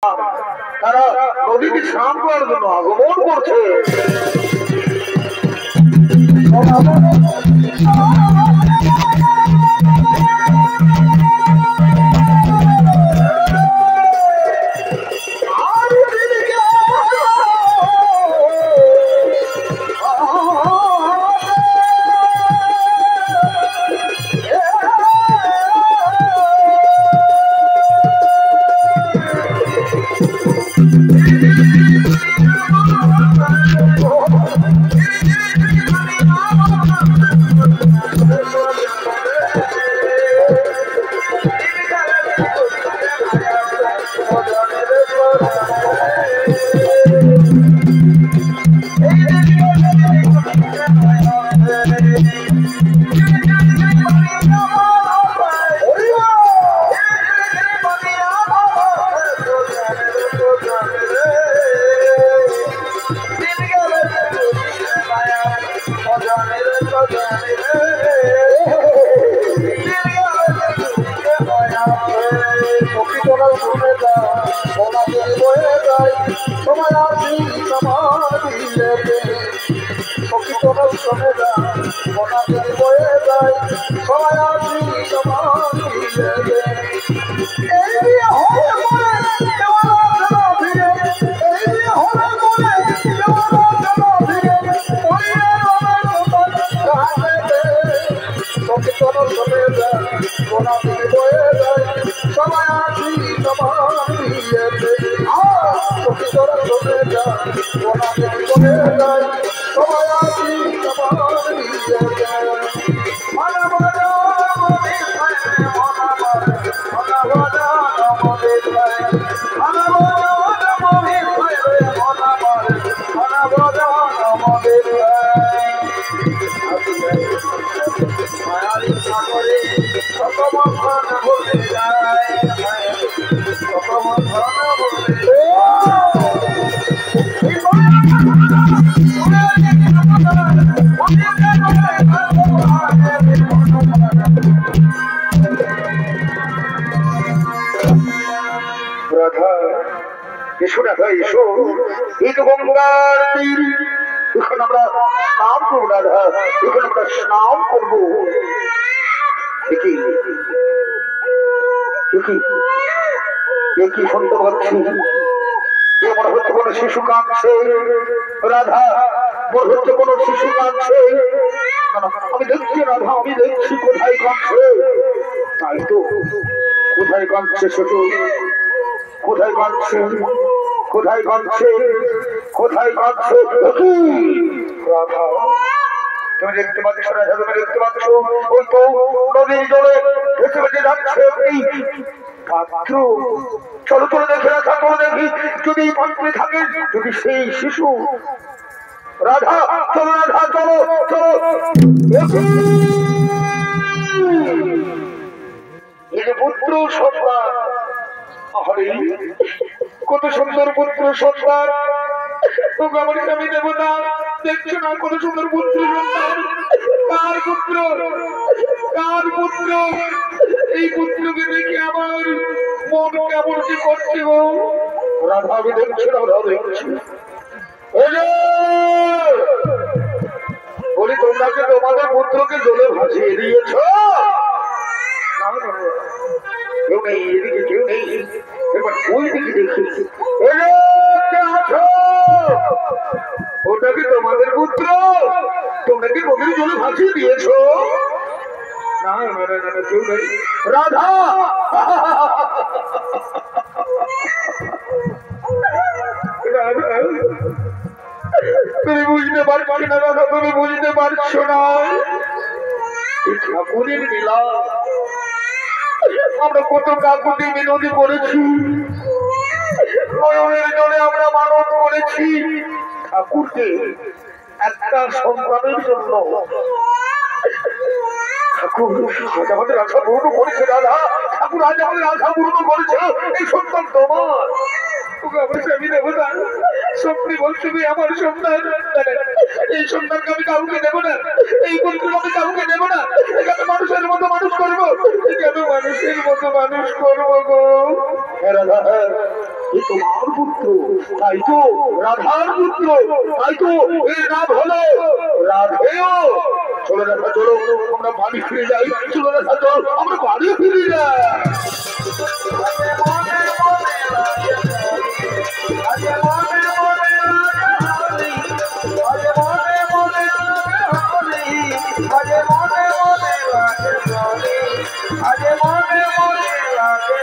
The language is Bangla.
তারা নদীকে স্নান করার জন্য আগমন করছে। শিশু কাঁদছে রাধা, মনে হচ্ছে কোন শিশু কাঁদছে। আমি দেখছি রাধা, আমি দেখছি কোথায় কাঁদছে। তাই তো, কোথায় কাঁদছে শিশু, কোথায় কাঁদছে, কোথায় কাঁদছে, কোথায় কাঁদছে রাধা? তুমি দেখতে পাচ্ছ রাধা, তুমি দেখতে পাচ্ছ ওই তো নদীর জলে ভেসে ভেসে যাচ্ছে পাত্র। চলো চলো দেখে রাখা, চলো দেখি যদি পাত্রে থাকে, যদি সেই শিশু। রাধা চলো, রাধা চলো চলো। এই পুত্র সন্তান, আরে কত সুন্দর পুত্র সন্তান। আমার স্বামী দেবতা দেখছো না কত সুন্দর পুত্র সন্তান। কার পুত্র, কার পুত্র? এই পুত্রকে দেখে আমার মন কেমন কি করছে গো রাধা। আমি দেখছি রাধা, দেখছি। বলি তোমরা কি তোমাদের পুত্রকে জলে ভাসিয়ে দিয়েছ? কেউ নেই এদিকে, কেউ নেই। এবার ওই দিকে দেখি, ওটা কি তোমাদের পুত্র? তোমরা কি নদীর জলে ভাসিয়ে দিয়েছ? না না না, কেউ নেই। রাধা তুমি বুঝতে পারছো না রাধা, তুমি বুঝতে পারছো না। ঠাকুরের লীলা আমরা কত কাকুতি বিনতি করেছি, নয়নের জলে আমরা মানত করেছি ঠাকুরকে একটা সন্তানের জন্য। ঠাকুর আজ আমাদের আশা পূর্ণ করেছে দাদা, ঠাকুর আজ আমাদের আশা পূর্ণ করেছে। এই সন্তান তোমার, আমি দেবতা স্বপ্নে বলতে আমার সন্তান, এই সন্তানকে আমি কাউকে দেবো না, এই পুত্রকে আমি কাউকে দেবো না, এখানে মানুষের মতো মানুষ করবো, এখানে মানুষের মতো মানুষ করবো গো। রাধা এই তোমার পুত্র, তাই তো রাধার পুত্র, তাই তো এর নাম হলো রাধেয়। চলো রাধা চলো, আমরা বাড়ি ফিরে যাই। চলো রাধা চলো, আমরা বাড়ি ফিরে যাই। আজ মনে মনে লাগে